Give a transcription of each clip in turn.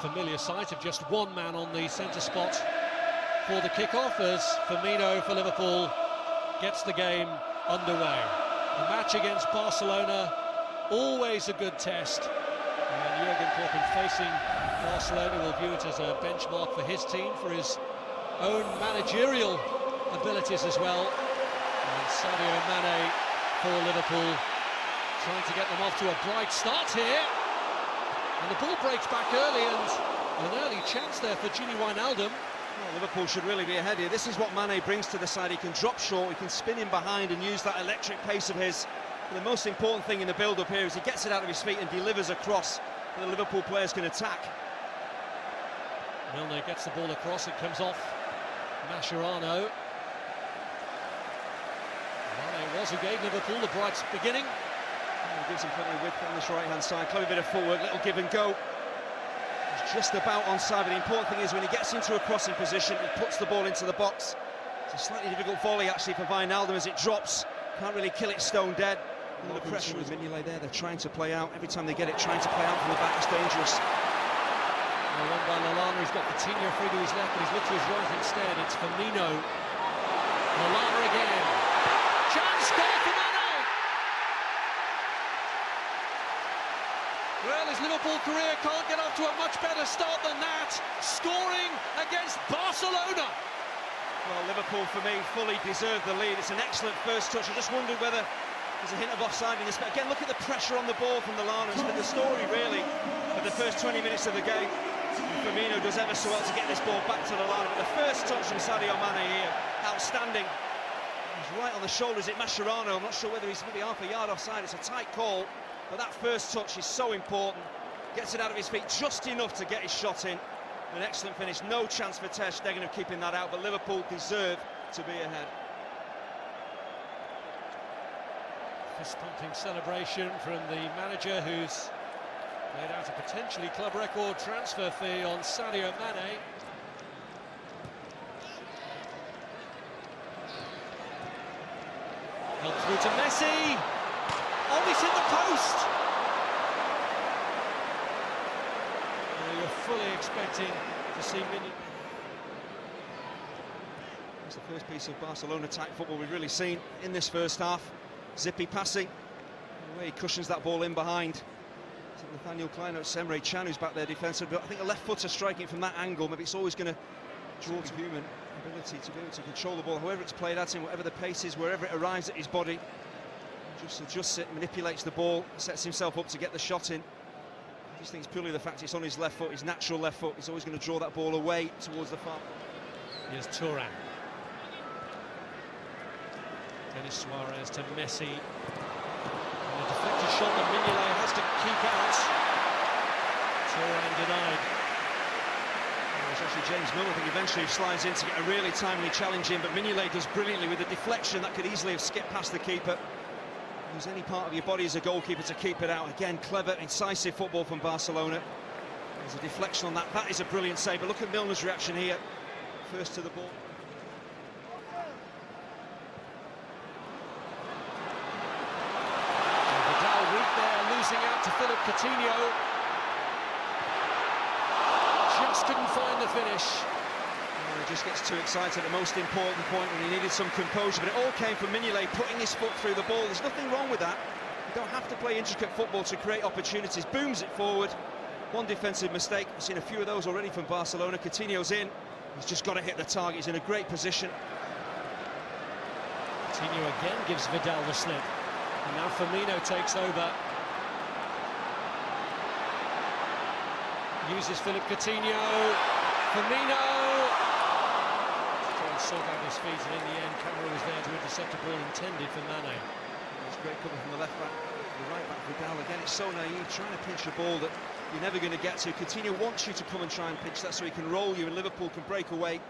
familiar sight of just one man on the centre spot for the kickoff as Firmino for Liverpool gets the game underway. The match against Barcelona, always a good test, and Jurgen Klopp, in facing Barcelona, will view it as a benchmark for his team, for his own managerial abilities as well. And Sadio Mane for Liverpool, trying to get them off to a bright start here. And the ball breaks back early, and an early chance there for Gini Wijnaldum. Well, Liverpool should really be ahead here. This is what Mane brings to the side. He can drop short, he can spin in behind and use that electric pace of his. But the most important thing in the build-up here is he gets it out of his feet and delivers a cross that the Liverpool players can attack. Milner gets the ball across, it comes off Mascherano. Mane was who gave Liverpool the bright beginning. He gives him plenty of width on this right-hand side. Clever bit of footwork, little give and go. He's just about onside, but the important thing is when he gets into a crossing position, he puts the ball into the box. It's a slightly difficult volley actually for Wijnaldum as it drops. Can't really kill it stone dead. Under the pressure with Mignolet there, they're trying to play out. Every time they get it, trying to play out from the back, it's dangerous. Well, one by Lallana, he's got Coutinho free to his left, but he's looked to his right instead. It's Firmino. Lallana again. Chance, goal for Mane! Well, his Liverpool career can't get off to a much better start than that. Scoring against Barcelona. Well, Liverpool, for me, fully deserved the lead. It's an excellent first touch. I just wondered whether there's a hint of offside in this. But again, look at the pressure on the ball from Lallana. It's been the story, really, of the first 20 minutes of the game. Firmino does ever so well to get this ball back to Lallana. But the first touch from Sadio Mane here, outstanding. He's right on the shoulders at Mascherano. I'm not sure whether he's maybe half a yard offside. It's a tight call, but that first touch is so important. Gets it out of his feet just enough to get his shot in. An excellent finish. No chance for Ter Stegen of keeping that out, but Liverpool deserve to be ahead. Fist-pumping celebration from the manager, who's laid out a potentially club record transfer fee on Sadio Mane. Held through to Messi. Oh, he's hit the post. Well, you're fully expecting to see Mignolet. It's the first piece of Barcelona-type football we've really seen in this first half. Zippy passing, the way he cushions that ball in behind. Is it Nathaniel Klein, it's Emre Can who's back there defensive, but I think a left footer striking from that angle, maybe it's always going to draw to human ability to be able to control the ball, however it's played at him, whatever the pace is, wherever it arrives at his body. He just adjusts it, manipulates the ball, sets himself up to get the shot in. I just think it's purely the fact it's on his left foot, his natural left foot, he's always going to draw that ball away towards the far. Here's Thuram. Denis Suarez to Messi. And a deflected shot that Mignolet has to keep out. Thuram denied. Well, it's actually James Milner, I think, eventually slides in to get a really timely challenge in, but Mignolet does brilliantly with a deflection that could easily have skipped past the keeper. Use any part of your body as a goalkeeper to keep it out. Again, clever, incisive football from Barcelona. There's a deflection on that. That is a brilliant save, but look at Milner's reaction here. First to the ball. Losing out to Philip Coutinho. Just couldn't find the finish. Oh, he just gets too excited at the most important point when he needed some composure, but it all came from Mignolet putting his foot through the ball. There's nothing wrong with that. You don't have to play intricate football to create opportunities. Booms it forward. One defensive mistake. I've seen a few of those already from Barcelona. Coutinho's in. He's just got to hit the target. He's in a great position. Coutinho again gives Vidal the slip. And now Firmino takes over. Uses Philip Coutinho. Firmino! Trying to sort out his feet, and in the end, Camara was there to intercept a ball intended for Mane. It's great cover from the left back, the right back Vidal. Again, it's so naive, trying to pinch a ball that you're never going to get to. Coutinho wants you to come and try and pinch that so he can roll you, and Liverpool can break away.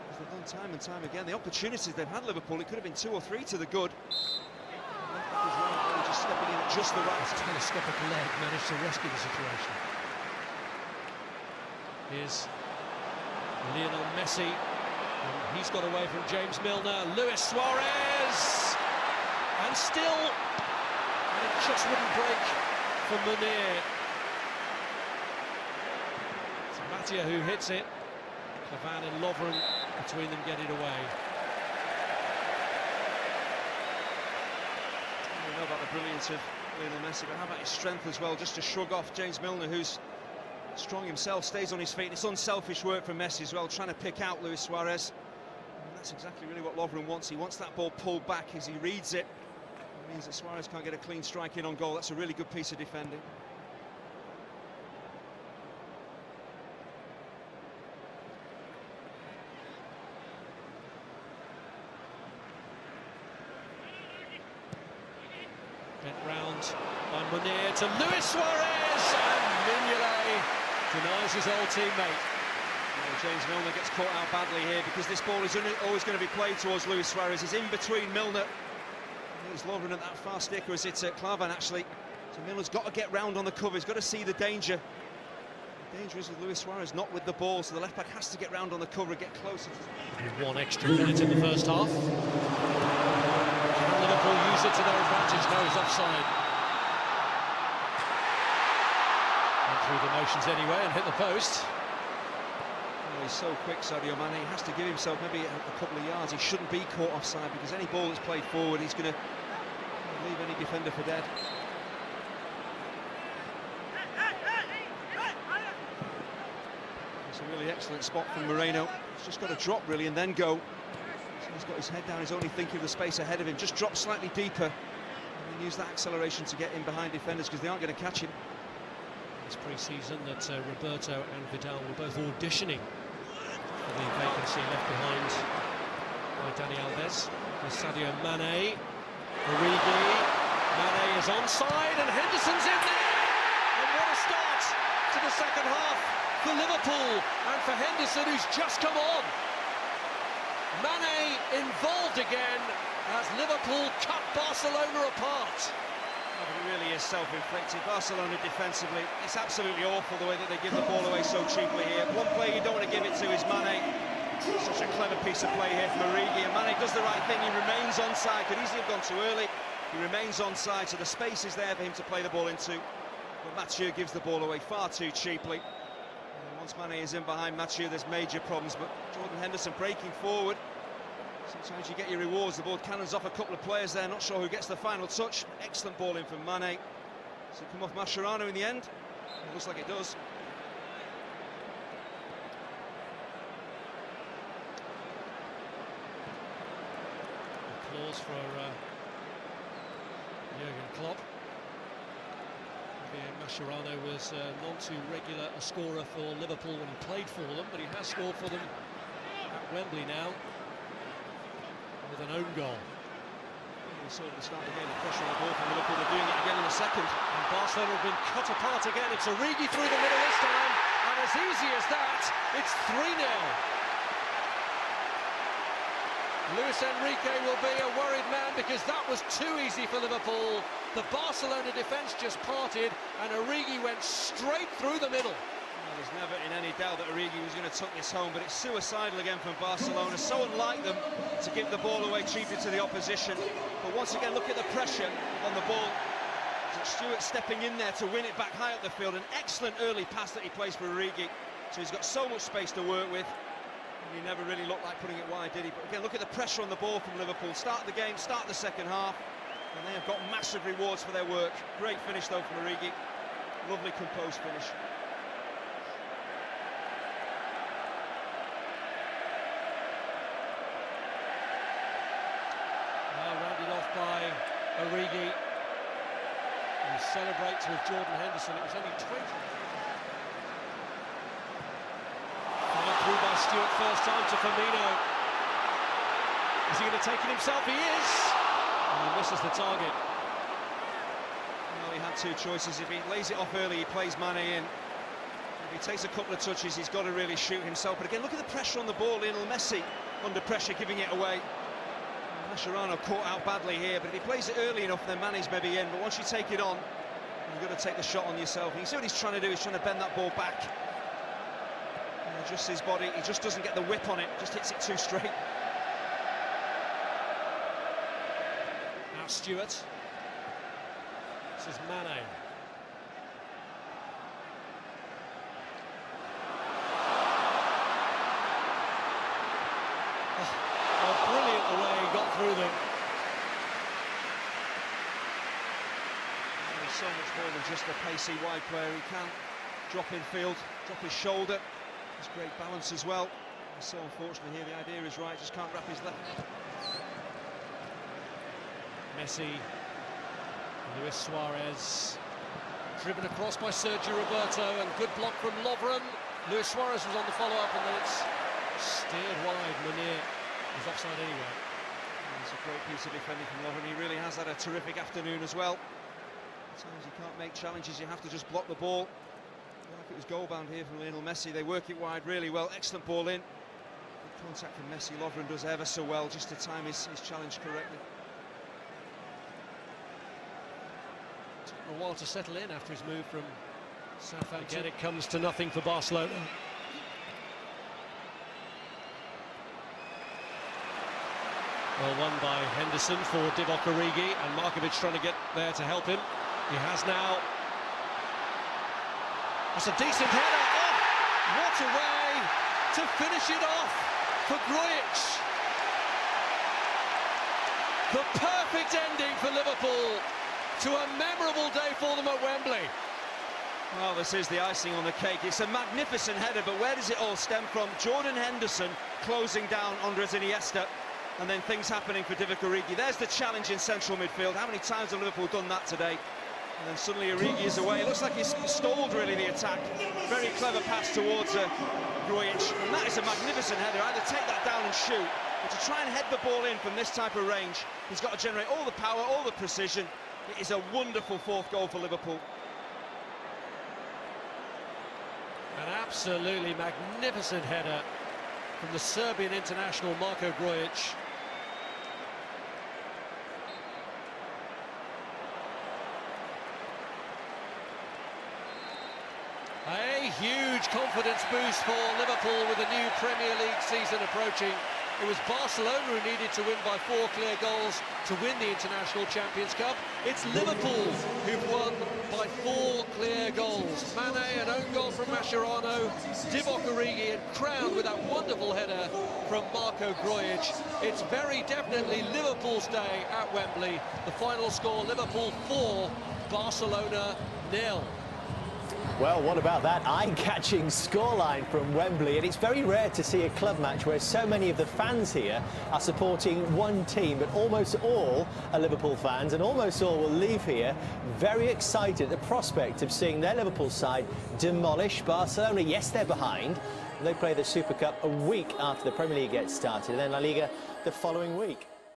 As they've done time and time again. The opportunities they've had, Liverpool, it could have been 2 or 3 to the good. Just stepping in at just the right. His telescopic leg managed to rescue the situation. Here's Lionel Messi, and he's got away from James Milner. Luis Suarez, and still, and it just wouldn't break for Munir. Mattia who hits it. Cavani and Lovren between them get it away. We know about the brilliance of Lionel Messi, but how about his strength as well, just to shrug off James Milner, who's strong himself, stays on his feet. It's unselfish work from Messi as well, trying to pick out Luis Suarez. And that's exactly really what Lovren wants. He wants that ball pulled back as he reads it. It means that Suarez can't get a clean strike in on goal. That's a really good piece of defending. Bent round by Munir to Luis Suarez, and Mignolet denies his old teammate. James Milner gets caught out badly here because this ball is always going to be played towards Luis Suarez. He's in between Milner. He's Lovren at that far stick, or is it Klavan actually? So Milner's got to get round on the cover. He's got to see the danger. The danger is with Luis Suarez, not with the ball. So the left back has to get round on the cover and get closer. One extra minute in the first half. Can Liverpool use it to their advantage? No, he's offside. Went through the motions anyway and hit the post. He's so quick, Sadio Mane. He has to give himself maybe a couple of yards. He shouldn't be caught offside because any ball that's played forward, he's going to leave any defender for dead. It's a really excellent spot from Moreno. He's just got to drop really and then go. So he's got his head down. He's only thinking of the space ahead of him. Just drop slightly deeper and then use that acceleration to get in behind defenders because they aren't going to catch him. It's pre-season that Roberto and Vidal were both auditioning for the vacancy left behind by Dani Alves. With Sadio Mane, Origi, Mane is onside and Henderson's in there! And what a start to the second half for Liverpool and for Henderson, who's just come on. Mane involved again as Liverpool cut Barcelona apart. Oh, but it really is self-inflicted. Barcelona defensively, it's absolutely awful the way that they give the ball away so cheaply here. One player you don't want to give it to is Mane. Such a clever piece of play here from Origi, and Mane does the right thing. He remains onside. Could easily have gone too early. He remains onside, so the space is there for him to play the ball into. But Mathieu gives the ball away far too cheaply. And once Mane is in behind Mathieu, there's major problems. But Jordan Henderson breaking forward. Sometimes you get your rewards. The ball cannons off a couple of players there. Not sure who gets the final touch. Excellent ball in from Mane. Does it come off Mascherano in the end? It looks like it does. Applause for Jurgen Klopp. Mascherano was none too regular a scorer for Liverpool when he played for them, but he has scored for them at Wembley now with an own goal. We saw at the start of the game the pressure on the ball from Liverpool. They're doing it again in the second. And Barcelona have been cut apart again. It's Origi through the middle this time, and as easy as that, it's 3-0. Luis Enrique will be a worried man because that was too easy for Liverpool. The Barcelona defence just parted and Origi went straight through the middle. Well, there's never in any doubt that Origi was going to tuck this home, but it's suicidal again from Barcelona. So unlike them to give the ball away cheaply to the opposition. But once again, look at the pressure on the ball. Stewart stepping in there to win it back high up the field. An excellent early pass that he plays for Origi. So he's got so much space to work with. He never really looked like putting it wide, did he? But again, look at the pressure on the ball from Liverpool. Start the game, start the second half, and they have got massive rewards for their work. Great finish, though, from Origi. Lovely, composed finish. Now rounded off by Origi. He celebrates with Jordan Henderson. It was only 20. Through by Stewart first time to Firmino. Is he going to take it himself? He is! And he misses the target. Well, he had two choices. If he lays it off early, he plays Mane in. If he takes a couple of touches, he's got to really shoot himself. But again, look at the pressure on the ball. Lionel Messi under pressure, giving it away. Mascherano caught out badly here, but if he plays it early enough, then Mane's maybe in. But once you take it on, you've got to take the shot on yourself. And you see what he's trying to do? He's trying to bend that ball back. Adjusts his body, he just doesn't get the whip on it, just hits it too straight. Now Stewart. This is Mane. much more than just a pacey wide player. He can drop in field, drop his shoulder. Has great balance as well. So unfortunately here the idea is right, just can't wrap his left. Messi, Luis Suarez, driven across by Sergio Roberto, and good block from Lovren. Luis Suarez was on the follow-up, and then it's steered wide. Munir was offside anyway. It's a great piece of defending from Lovren. He really has had a terrific afternoon as well. Sometimes you can't make challenges, you have to just block the ball. Like it was goal-bound here from Lionel Messi. They work it wide really well. Excellent ball in. Good contact from Messi. Lovren does ever so well just to time his challenge correctly. Took him a while to settle in after his move from Southampton. Again, it comes to nothing for Barcelona. Well, won by Henderson for Divock Origi, and Markovic trying to get there to help him. He has now. That's a decent header. Oh, what a way to finish it off for Grujic. The perfect ending for Liverpool to a memorable day for them at Wembley. Well, this is the icing on the cake. It's a magnificent header, but where does it all stem from? Jordan Henderson closing down Andres Iniesta, and then things happening for Divock Origi. There's the challenge in central midfield. How many times have Liverpool done that today? And then suddenly Origi is away. It looks like he's stalled, really, the attack. Very clever pass towards Grujic. And that is a magnificent header. Either take that down and shoot, but to try and head the ball in from this type of range, he's got to generate all the power, all the precision. It is a wonderful fourth goal for Liverpool. An absolutely magnificent header from the Serbian international Marko Grujic. A huge confidence boost for Liverpool with a new Premier League season approaching. It was Barcelona who needed to win by 4 clear goals to win the International Champions Cup. It's Liverpool who've won by 4 clear goals. Mane, an own goal from Mascherano, Divock Origi, and crowned with that wonderful header from Marko Grujic. It's very definitely Liverpool's day at Wembley. The final score, Liverpool 4, Barcelona 0. Well, what about that eye-catching scoreline from Wembley? And it's very rare to see a club match where so many of the fans here are supporting one team, but almost all are Liverpool fans, and almost all will leave here very excited at the prospect of seeing their Liverpool side demolish Barcelona. Yes, they're behind. They play the Super Cup a week after the Premier League gets started, and then La Liga the following week.